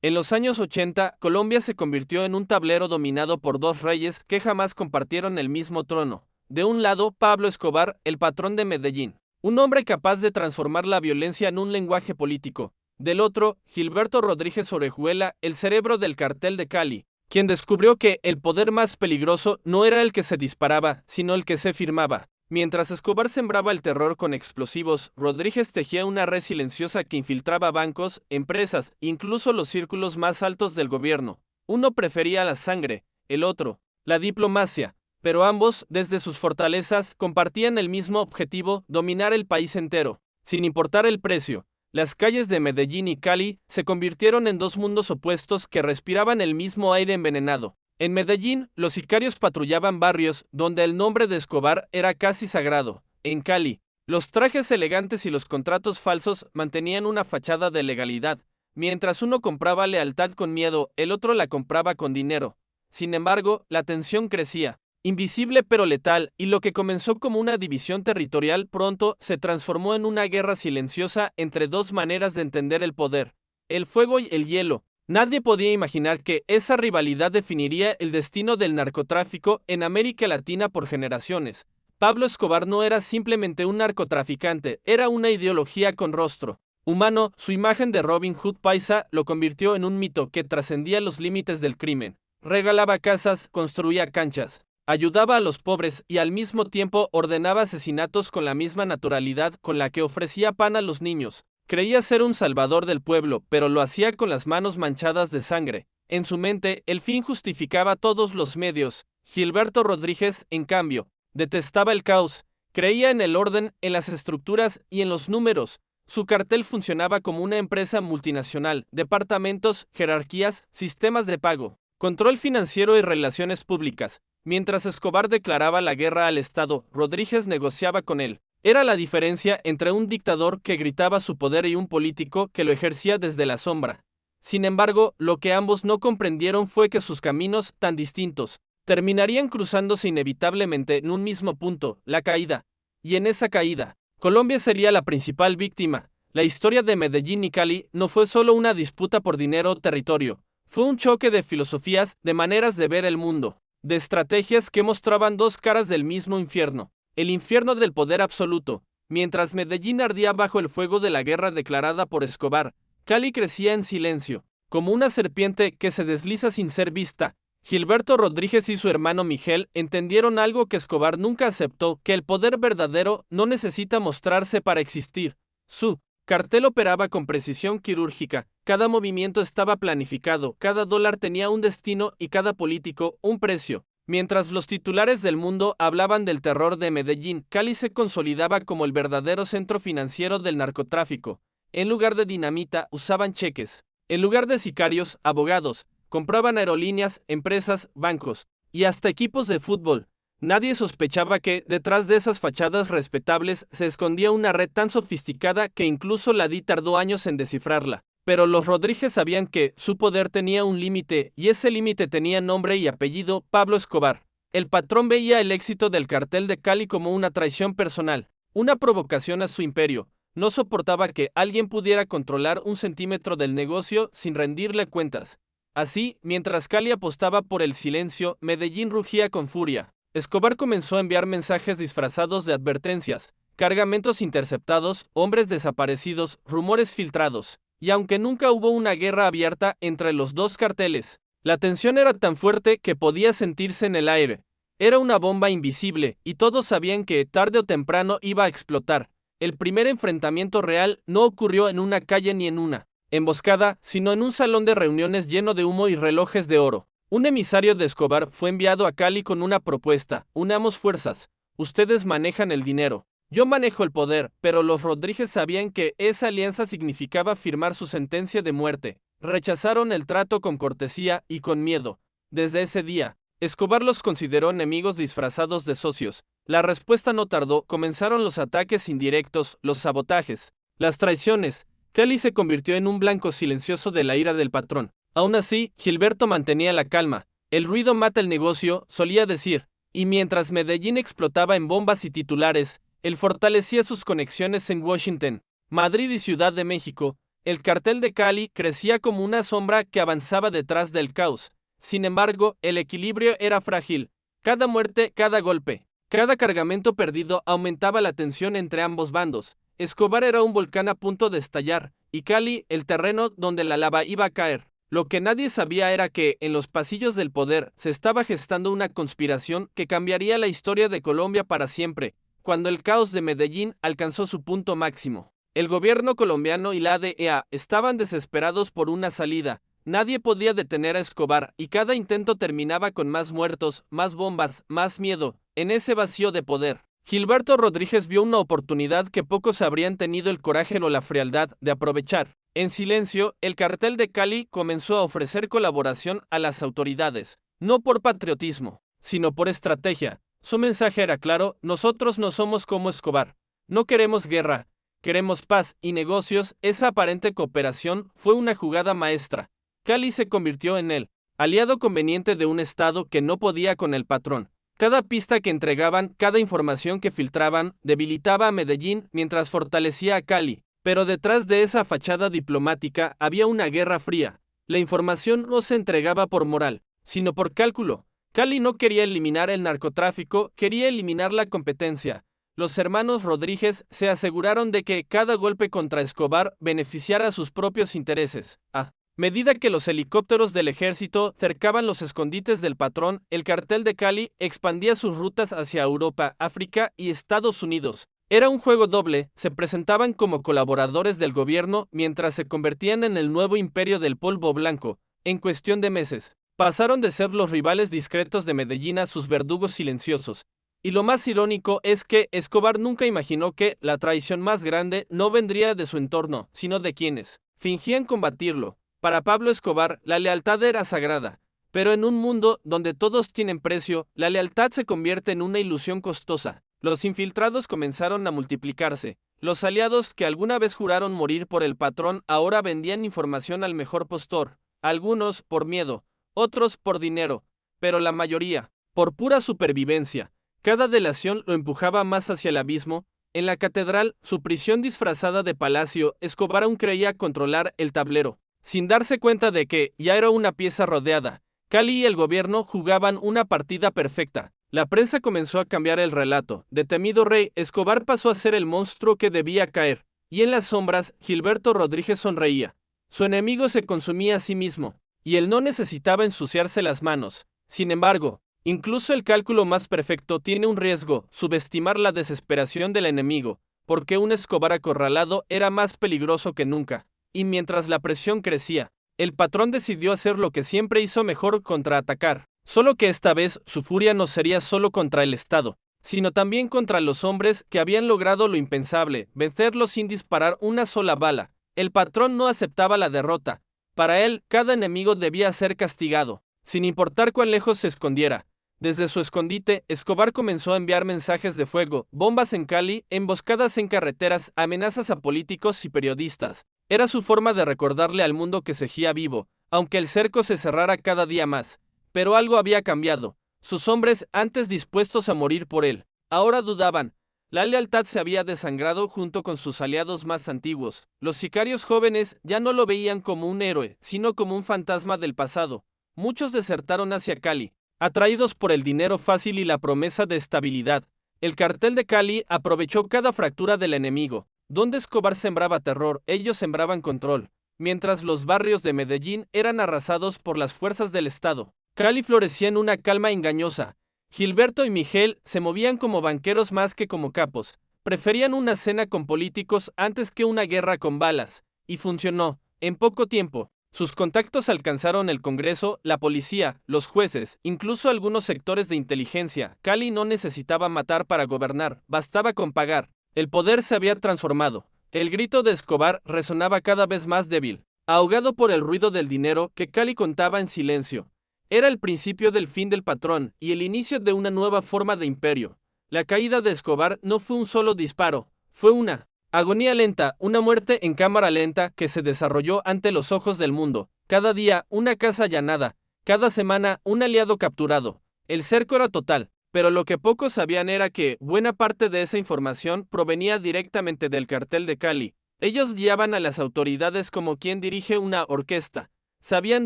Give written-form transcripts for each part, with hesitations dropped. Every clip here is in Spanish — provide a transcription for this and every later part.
En los años 80, Colombia se convirtió en un tablero dominado por dos reyes que jamás compartieron el mismo trono. De un lado, Pablo Escobar, el patrón de Medellín, un hombre capaz de transformar la violencia en un lenguaje político. Del otro, Gilberto Rodríguez Orejuela, el cerebro del cartel de Cali, quien descubrió que el poder más peligroso no era el que se disparaba, sino el que se firmaba. Mientras Escobar sembraba el terror con explosivos, Rodríguez tejía una red silenciosa que infiltraba bancos, empresas, incluso los círculos más altos del gobierno. Uno prefería la sangre, el otro, la diplomacia, pero ambos, desde sus fortalezas, compartían el mismo objetivo: dominar el país entero, sin importar el precio. Las calles de Medellín y Cali se convirtieron en dos mundos opuestos que respiraban el mismo aire envenenado. En Medellín, los sicarios patrullaban barrios donde el nombre de Escobar era casi sagrado. En Cali, los trajes elegantes y los contratos falsos mantenían una fachada de legalidad. Mientras uno compraba lealtad con miedo, el otro la compraba con dinero. Sin embargo, la tensión crecía, invisible pero letal, y lo que comenzó como una división territorial pronto se transformó en una guerra silenciosa entre dos maneras de entender el poder: el fuego y el hielo. Nadie podía imaginar que esa rivalidad definiría el destino del narcotráfico en América Latina por generaciones. Pablo Escobar no era simplemente un narcotraficante, era una ideología con rostro humano. Su imagen de Robin Hood paisa lo convirtió en un mito que trascendía los límites del crimen. Regalaba casas, construía canchas, ayudaba a los pobres y al mismo tiempo ordenaba asesinatos con la misma naturalidad con la que ofrecía pan a los niños. Creía ser un salvador del pueblo, pero lo hacía con las manos manchadas de sangre. En su mente, el fin justificaba todos los medios. Gilberto Rodríguez, en cambio, detestaba el caos. Creía en el orden, en las estructuras y en los números. Su cartel funcionaba como una empresa multinacional: departamentos, jerarquías, sistemas de pago, control financiero y relaciones públicas. Mientras Escobar declaraba la guerra al Estado, Rodríguez negociaba con él. Era la diferencia entre un dictador que gritaba su poder y un político que lo ejercía desde la sombra. Sin embargo, lo que ambos no comprendieron fue que sus caminos, tan distintos, terminarían cruzándose inevitablemente en un mismo punto: la caída. Y en esa caída, Colombia sería la principal víctima. La historia de Medellín y Cali no fue solo una disputa por dinero o territorio, fue un choque de filosofías, de maneras de ver el mundo, de estrategias que mostraban dos caras del mismo infierno. El infierno del poder absoluto. Mientras Medellín ardía bajo el fuego de la guerra declarada por Escobar, Cali crecía en silencio, como una serpiente que se desliza sin ser vista. Gilberto Rodríguez y su hermano Miguel entendieron algo que Escobar nunca aceptó: que el poder verdadero no necesita mostrarse para existir. Su cartel operaba con precisión quirúrgica. Cada movimiento estaba planificado, cada dólar tenía un destino y cada político un precio. Mientras los titulares del mundo hablaban del terror de Medellín, Cali se consolidaba como el verdadero centro financiero del narcotráfico. En lugar de dinamita, usaban cheques. En lugar de sicarios, abogados. Compraban aerolíneas, empresas, bancos y hasta equipos de fútbol. Nadie sospechaba que, detrás de esas fachadas respetables, se escondía una red tan sofisticada que incluso la DEA tardó años en descifrarla. Pero los Rodríguez sabían que su poder tenía un límite, y ese límite tenía nombre y apellido: Pablo Escobar. El patrón veía el éxito del cartel de Cali como una traición personal, una provocación a su imperio. No soportaba que alguien pudiera controlar un centímetro del negocio sin rendirle cuentas. Así, mientras Cali apostaba por el silencio, Medellín rugía con furia. Escobar comenzó a enviar mensajes disfrazados de advertencias, cargamentos interceptados, hombres desaparecidos, rumores filtrados. Y aunque nunca hubo una guerra abierta entre los dos carteles, la tensión era tan fuerte que podía sentirse en el aire. Era una bomba invisible, y todos sabían que tarde o temprano iba a explotar. El primer enfrentamiento real no ocurrió en una calle ni en una emboscada, sino en un salón de reuniones lleno de humo y relojes de oro. Un emisario de Escobar fue enviado a Cali con una propuesta: unamos fuerzas. Ustedes manejan el dinero, yo manejo el poder. Pero los Rodríguez sabían que esa alianza significaba firmar su sentencia de muerte. Rechazaron el trato con cortesía y con miedo. Desde ese día, Escobar los consideró enemigos disfrazados de socios. La respuesta no tardó: comenzaron los ataques indirectos, los sabotajes, las traiciones. Cali se convirtió en un blanco silencioso de la ira del patrón. Aún así, Gilberto mantenía la calma. El ruido mata el negocio, solía decir. Y mientras Medellín explotaba en bombas y titulares, él fortalecía sus conexiones en Washington, Madrid y Ciudad de México. El cartel de Cali crecía como una sombra que avanzaba detrás del caos. Sin embargo, el equilibrio era frágil. Cada muerte, cada golpe, cada cargamento perdido aumentaba la tensión entre ambos bandos. Escobar era un volcán a punto de estallar, y Cali el terreno donde la lava iba a caer. Lo que nadie sabía era que, en los pasillos del poder, se estaba gestando una conspiración que cambiaría la historia de Colombia para siempre, cuando el caos de Medellín alcanzó su punto máximo. El gobierno colombiano y la DEA estaban desesperados por una salida. Nadie podía detener a Escobar y cada intento terminaba con más muertos, más bombas, más miedo. En ese vacío de poder, Gilberto Rodríguez vio una oportunidad que pocos habrían tenido el coraje o la frialdad de aprovechar. En silencio, el cartel de Cali comenzó a ofrecer colaboración a las autoridades, no por patriotismo, sino por estrategia. Su mensaje era claro: nosotros no somos como Escobar. No queremos guerra, queremos paz y negocios. Esa aparente cooperación fue una jugada maestra. Cali se convirtió en el aliado conveniente de un Estado que no podía con el patrón. Cada pista que entregaban, cada información que filtraban, debilitaba a Medellín mientras fortalecía a Cali. Pero detrás de esa fachada diplomática había una guerra fría. La información no se entregaba por moral, sino por cálculo. Cali no quería eliminar el narcotráfico, quería eliminar la competencia. Los hermanos Rodríguez se aseguraron de que cada golpe contra Escobar beneficiara a sus propios intereses. A medida que los helicópteros del ejército cercaban los escondites del patrón, el cartel de Cali expandía sus rutas hacia Europa, África y Estados Unidos. Era un juego doble: se presentaban como colaboradores del gobierno mientras se convertían en el nuevo imperio del polvo blanco. En cuestión de meses, pasaron de ser los rivales discretos de Medellín a sus verdugos silenciosos. Y lo más irónico es que Escobar nunca imaginó que la traición más grande no vendría de su entorno, sino de quienes fingían combatirlo. Para Pablo Escobar, la lealtad era sagrada. Pero en un mundo donde todos tienen precio, la lealtad se convierte en una ilusión costosa. Los infiltrados comenzaron a multiplicarse. Los aliados que alguna vez juraron morir por el patrón ahora vendían información al mejor postor. Algunos por miedo, otros por dinero, pero la mayoría por pura supervivencia. Cada delación lo empujaba más hacia el abismo. En la catedral, su prisión disfrazada de palacio, Escobar aún creía controlar el tablero, sin darse cuenta de que ya era una pieza rodeada. Cali y el gobierno jugaban una partida perfecta. La prensa comenzó a cambiar el relato. De temido rey, Escobar pasó a ser el monstruo que debía caer. Y en las sombras, Gilberto Rodríguez sonreía. Su enemigo se consumía a sí mismo, y él no necesitaba ensuciarse las manos. Sin embargo, incluso el cálculo más perfecto tiene un riesgo: subestimar la desesperación del enemigo, porque un Escobar acorralado era más peligroso que nunca. Y mientras la presión crecía, el patrón decidió hacer lo que siempre hizo mejor: contraatacar. Solo que esta vez su furia no sería solo contra el Estado, sino también contra los hombres que habían logrado lo impensable: vencerlo sin disparar una sola bala. El patrón no aceptaba la derrota. Para él, cada enemigo debía ser castigado, sin importar cuán lejos se escondiera. Desde su escondite, Escobar comenzó a enviar mensajes de fuego, bombas en Cali, emboscadas en carreteras, amenazas a políticos y periodistas. Era su forma de recordarle al mundo que seguía vivo, aunque el cerco se cerrara cada día más. Pero algo había cambiado. Sus hombres, antes dispuestos a morir por él, ahora dudaban. La lealtad se había desangrado junto con sus aliados más antiguos. Los sicarios jóvenes ya no lo veían como un héroe, sino como un fantasma del pasado. Muchos desertaron hacia Cali, atraídos por el dinero fácil y la promesa de estabilidad. El cartel de Cali aprovechó cada fractura del enemigo. Donde Escobar sembraba terror, ellos sembraban control. Mientras los barrios de Medellín eran arrasados por las fuerzas del Estado, Cali florecía en una calma engañosa. Gilberto y Miguel se movían como banqueros más que como capos. Preferían una cena con políticos antes que una guerra con balas. Y funcionó. En poco tiempo, sus contactos alcanzaron el Congreso, la policía, los jueces, incluso algunos sectores de inteligencia. Cali no necesitaba matar para gobernar, bastaba con pagar. El poder se había transformado. El grito de Escobar resonaba cada vez más débil, ahogado por el ruido del dinero que Cali contaba en silencio. Era el principio del fin del patrón y el inicio de una nueva forma de imperio. La caída de Escobar no fue un solo disparo, fue una agonía lenta, una muerte en cámara lenta que se desarrolló ante los ojos del mundo. Cada día, una casa allanada, cada semana, un aliado capturado. El cerco era total, pero lo que pocos sabían era que buena parte de esa información provenía directamente del cartel de Cali. Ellos guiaban a las autoridades como quien dirige una orquesta. Sabían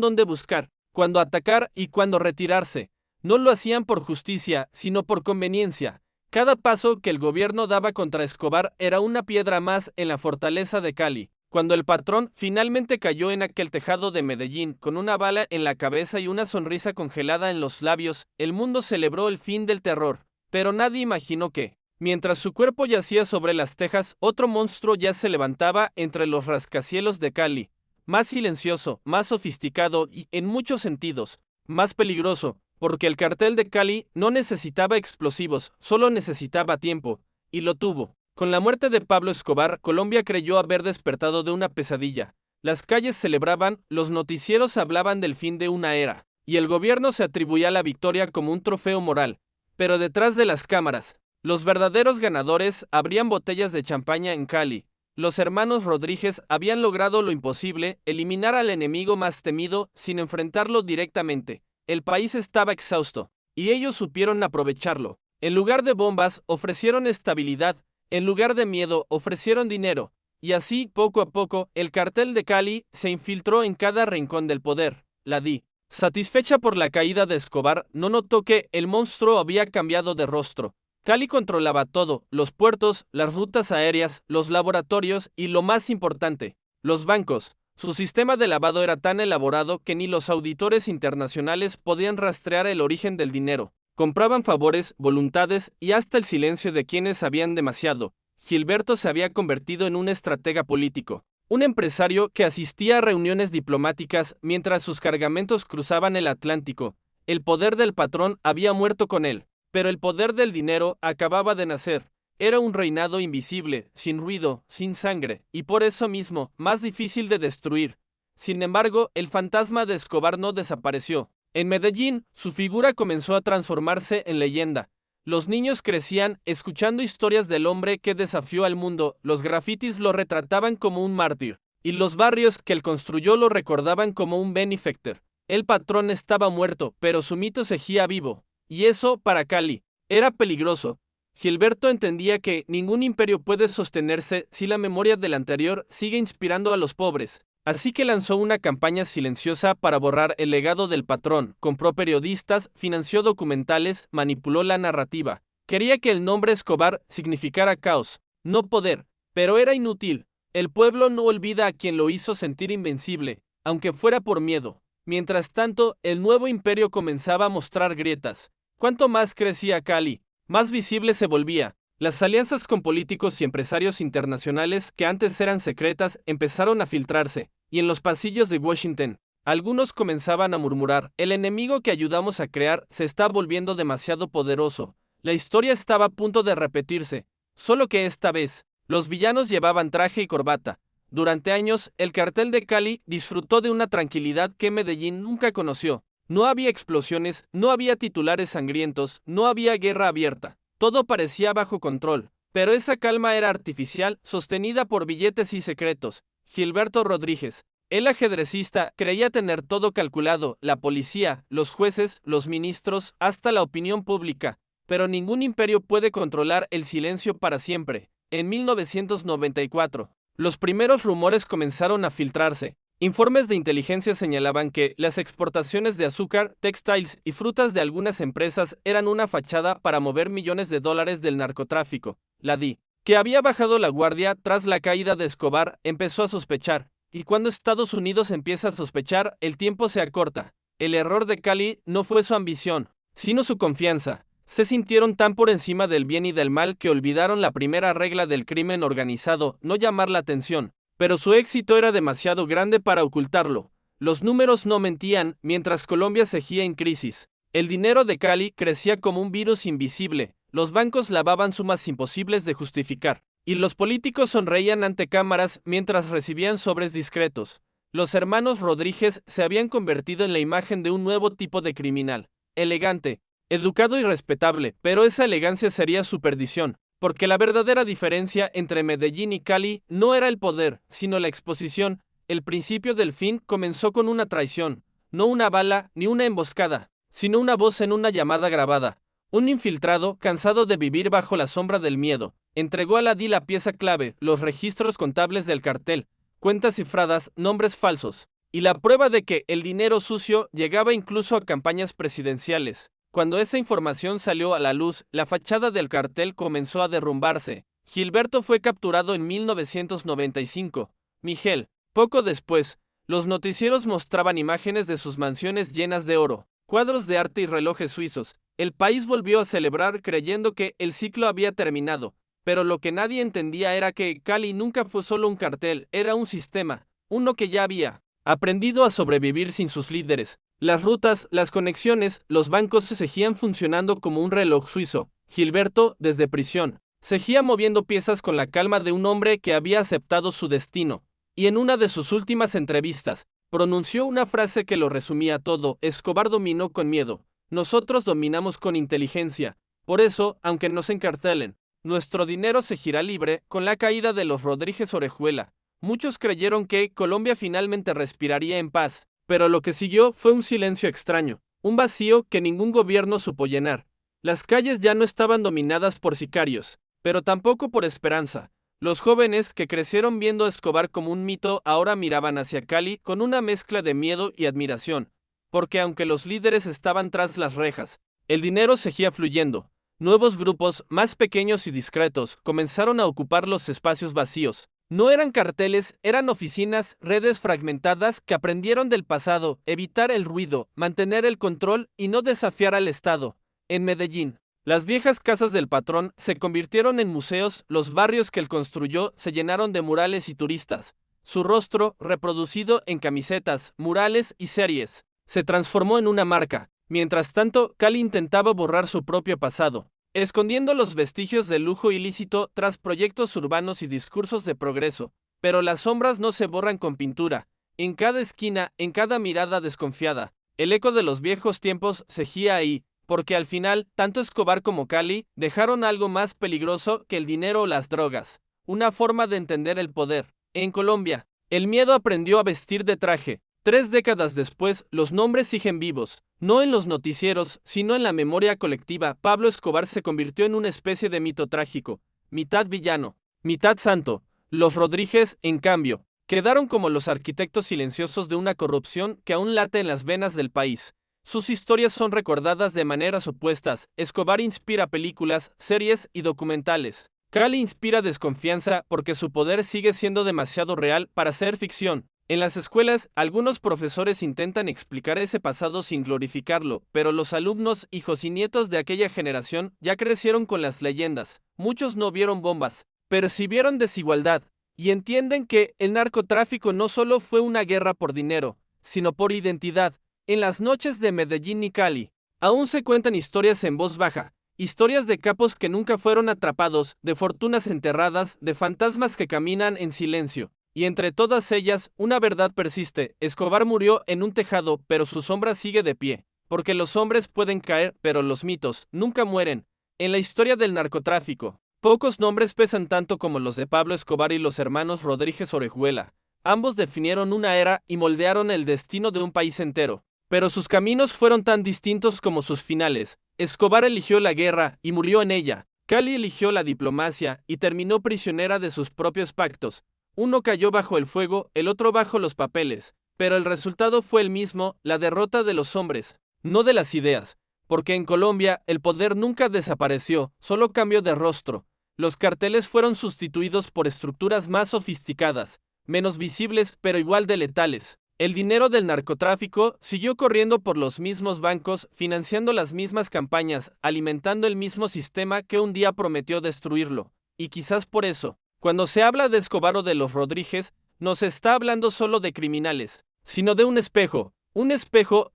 dónde buscar, cuándo atacar y cuándo retirarse. No lo hacían por justicia, sino por conveniencia. Cada paso que el gobierno daba contra Escobar era una piedra más en la fortaleza de Cali. Cuando el patrón finalmente cayó en aquel tejado de Medellín con una bala en la cabeza y una sonrisa congelada en los labios, el mundo celebró el fin del terror. Pero nadie imaginó que, mientras su cuerpo yacía sobre las tejas, otro monstruo ya se levantaba entre los rascacielos de Cali. Más silencioso, más sofisticado y, en muchos sentidos, más peligroso, porque el cartel de Cali no necesitaba explosivos, solo necesitaba tiempo, y lo tuvo. Con la muerte de Pablo Escobar, Colombia creyó haber despertado de una pesadilla. Las calles celebraban, los noticieros hablaban del fin de una era, y el gobierno se atribuía la victoria como un trofeo moral. Pero detrás de las cámaras, los verdaderos ganadores abrían botellas de champaña en Cali. Los hermanos Rodríguez habían logrado lo imposible, eliminar al enemigo más temido sin enfrentarlo directamente. El país estaba exhausto, y ellos supieron aprovecharlo. En lugar de bombas, ofrecieron estabilidad. En lugar de miedo, ofrecieron dinero, y así, poco a poco, el cartel de Cali se infiltró en cada rincón del poder. La DI, satisfecha por la caída de Escobar, no notó que el monstruo había cambiado de rostro. Cali controlaba todo, los puertos, las rutas aéreas, los laboratorios y, lo más importante, los bancos. Su sistema de lavado era tan elaborado que ni los auditores internacionales podían rastrear el origen del dinero. Compraban favores, voluntades y hasta el silencio de quienes sabían demasiado. Gilberto se había convertido en un estratega político, un empresario que asistía a reuniones diplomáticas mientras sus cargamentos cruzaban el Atlántico. El poder del patrón había muerto con él, pero el poder del dinero acababa de nacer. Era un reinado invisible, sin ruido, sin sangre, y por eso mismo, más difícil de destruir. Sin embargo, el fantasma de Escobar no desapareció. En Medellín, su figura comenzó a transformarse en leyenda. Los niños crecían escuchando historias del hombre que desafió al mundo, los grafitis lo retrataban como un mártir, y los barrios que él construyó lo recordaban como un benefactor. El patrón estaba muerto, pero su mito seguía vivo, y eso, para Cali, era peligroso. Gilberto entendía que ningún imperio puede sostenerse si la memoria del anterior sigue inspirando a los pobres. Así que lanzó una campaña silenciosa para borrar el legado del patrón, compró periodistas, financió documentales, manipuló la narrativa. Quería que el nombre Escobar significara caos, no poder, pero era inútil. El pueblo no olvida a quien lo hizo sentir invencible, aunque fuera por miedo. Mientras tanto, el nuevo imperio comenzaba a mostrar grietas. Cuanto más crecía Cali, más visible se volvía. Las alianzas con políticos y empresarios internacionales que antes eran secretas empezaron a filtrarse, y en los pasillos de Washington, algunos comenzaban a murmurar: el enemigo que ayudamos a crear se está volviendo demasiado poderoso. La historia estaba a punto de repetirse, solo que esta vez, los villanos llevaban traje y corbata. Durante años, el cartel de Cali disfrutó de una tranquilidad que Medellín nunca conoció. No había explosiones, no había titulares sangrientos, no había guerra abierta. Todo parecía bajo control, pero esa calma era artificial, sostenida por billetes y secretos. Gilberto Rodríguez, el ajedrecista, creía tener todo calculado: la policía, los jueces, los ministros, hasta la opinión pública. Pero ningún imperio puede controlar el silencio para siempre. En 1994, los primeros rumores comenzaron a filtrarse. Informes de inteligencia señalaban que las exportaciones de azúcar, textiles y frutas de algunas empresas eran una fachada para mover millones de dólares del narcotráfico. La DI, que había bajado la guardia tras la caída de Escobar, empezó a sospechar. Y cuando Estados Unidos empieza a sospechar, el tiempo se acorta. El error de Cali no fue su ambición, sino su confianza. Se sintieron tan por encima del bien y del mal que olvidaron la primera regla del crimen organizado: no llamar la atención. Pero su éxito era demasiado grande para ocultarlo. Los números no mentían mientras Colombia seguía en crisis. El dinero de Cali crecía como un virus invisible, los bancos lavaban sumas imposibles de justificar, y los políticos sonreían ante cámaras mientras recibían sobres discretos. Los hermanos Rodríguez se habían convertido en la imagen de un nuevo tipo de criminal, elegante, educado y respetable, pero esa elegancia sería su perdición. Porque la verdadera diferencia entre Medellín y Cali no era el poder, sino la exposición. El principio del fin comenzó con una traición, no una bala ni una emboscada, sino una voz en una llamada grabada. Un infiltrado, cansado de vivir bajo la sombra del miedo, Entregó a la DI la pieza clave, los registros contables del cartel, cuentas cifradas, nombres falsos, y la prueba de que el dinero sucio llegaba incluso a campañas presidenciales. Cuando esa información salió a la luz, la fachada del cartel comenzó a derrumbarse. Gilberto fue capturado en 1995. Miguel. Poco después, los noticieros mostraban imágenes de sus mansiones llenas de oro, cuadros de arte y relojes suizos. El país volvió a celebrar creyendo que el ciclo había terminado, pero lo que nadie entendía era que Cali nunca fue solo un cartel, era un sistema, uno que ya había aprendido a sobrevivir sin sus líderes. Las rutas, las conexiones, los bancos se seguían funcionando como un reloj suizo. Gilberto, desde prisión, seguía moviendo piezas con la calma de un hombre que había aceptado su destino. Y en una de sus últimas entrevistas, pronunció una frase que lo resumía todo: Escobar dominó con miedo, nosotros dominamos con inteligencia. Por eso, aunque nos encarcelen, nuestro dinero seguirá libre. Con la caída de los Rodríguez Orejuela, muchos creyeron que Colombia finalmente respiraría en paz, pero lo que siguió fue un silencio extraño, un vacío que ningún gobierno supo llenar. Las calles ya no estaban dominadas por sicarios, pero tampoco por esperanza. Los jóvenes que crecieron viendo a Escobar como un mito ahora miraban hacia Cali con una mezcla de miedo y admiración, porque aunque los líderes estaban tras las rejas, el dinero seguía fluyendo. Nuevos grupos, más pequeños y discretos, comenzaron a ocupar los espacios vacíos. No eran carteles, eran oficinas, redes fragmentadas que aprendieron del pasado, evitar el ruido, mantener el control y no desafiar al Estado. En Medellín, las viejas casas del patrón se convirtieron en museos, los barrios que él construyó se llenaron de murales y turistas. Su rostro, reproducido en camisetas, murales y series, se transformó en una marca. Mientras tanto, Cali intentaba borrar su propio pasado, escondiendo los vestigios del lujo ilícito tras proyectos urbanos y discursos de progreso. Pero las sombras no se borran con pintura. En cada esquina, en cada mirada desconfiada, el eco de los viejos tiempos seguía ahí, porque al final, tanto Escobar como Cali dejaron algo más peligroso que el dinero o las drogas: una forma de entender el poder. En Colombia, el miedo aprendió a vestir de traje. 3 décadas después, los nombres siguen vivos, no en los noticieros, sino en la memoria colectiva. Pablo Escobar se convirtió en una especie de mito trágico, mitad villano, mitad santo. Los Rodríguez, en cambio, quedaron como los arquitectos silenciosos de una corrupción que aún late en las venas del país. Sus historias son recordadas de maneras opuestas. Escobar inspira películas, series y documentales. Cali inspira desconfianza porque su poder sigue siendo demasiado real para ser ficción. En las escuelas, algunos profesores intentan explicar ese pasado sin glorificarlo, pero los alumnos, hijos y nietos de aquella generación, ya crecieron con las leyendas. Muchos no vieron bombas, pero sí vieron desigualdad, y entienden que el narcotráfico no solo fue una guerra por dinero, sino por identidad. En las noches de Medellín y Cali, aún se cuentan historias en voz baja, historias de capos que nunca fueron atrapados, de fortunas enterradas, de fantasmas que caminan en silencio. Y entre todas ellas, una verdad persiste: Escobar murió en un tejado, pero su sombra sigue de pie. Porque los hombres pueden caer, pero los mitos nunca mueren. En la historia del narcotráfico, pocos nombres pesan tanto como los de Pablo Escobar y los hermanos Rodríguez Orejuela. Ambos definieron una era y moldearon el destino de un país entero. Pero sus caminos fueron tan distintos como sus finales. Escobar eligió la guerra y murió en ella. Cali eligió la diplomacia y terminó prisionera de sus propios pactos. Uno cayó bajo el fuego, el otro bajo los papeles, pero el resultado fue el mismo: la derrota de los hombres, no de las ideas, porque en Colombia el poder nunca desapareció, solo cambió de rostro. Los carteles fueron sustituidos por estructuras más sofisticadas, menos visibles pero igual de letales. El dinero del narcotráfico siguió corriendo por los mismos bancos, financiando las mismas campañas, alimentando el mismo sistema que un día prometió destruirlo. Y quizás por eso, cuando se habla de Escobar o de los Rodríguez, no se está hablando solo de criminales, sino de un espejo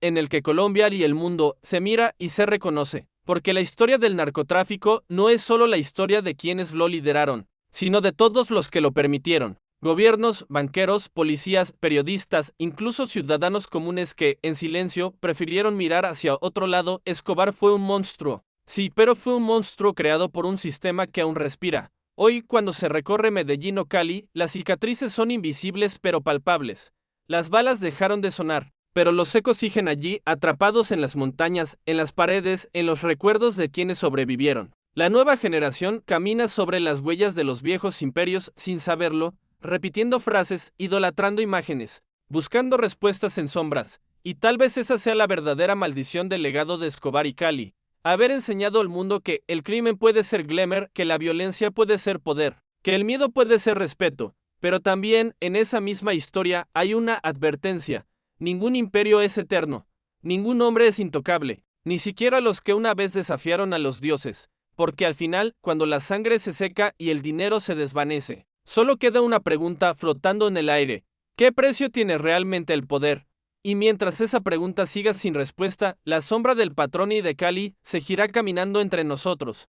en el que Colombia y el mundo se mira y se reconoce, porque la historia del narcotráfico no es solo la historia de quienes lo lideraron, sino de todos los que lo permitieron: gobiernos, banqueros, policías, periodistas, incluso ciudadanos comunes que, en silencio, prefirieron mirar hacia otro lado. Escobar fue un monstruo, sí, pero fue un monstruo creado por un sistema que aún respira. Hoy, cuando se recorre Medellín o Cali, las cicatrices son invisibles pero palpables. Las balas dejaron de sonar, pero los ecos siguen allí, atrapados en las montañas, en las paredes, en los recuerdos de quienes sobrevivieron. La nueva generación camina sobre las huellas de los viejos imperios sin saberlo, repitiendo frases, idolatrando imágenes, buscando respuestas en sombras, y tal vez esa sea la verdadera maldición del legado de Escobar y Cali, haber enseñado al mundo que el crimen puede ser glamour, que la violencia puede ser poder, que el miedo puede ser respeto, pero también en esa misma historia hay una advertencia: ningún imperio es eterno, ningún hombre es intocable, ni siquiera los que una vez desafiaron a los dioses, porque al final, cuando la sangre se seca y el dinero se desvanece, solo queda una pregunta flotando en el aire: ¿qué precio tiene realmente el poder? Y mientras esa pregunta siga sin respuesta, la sombra del patrón y de Cali seguirá caminando entre nosotros,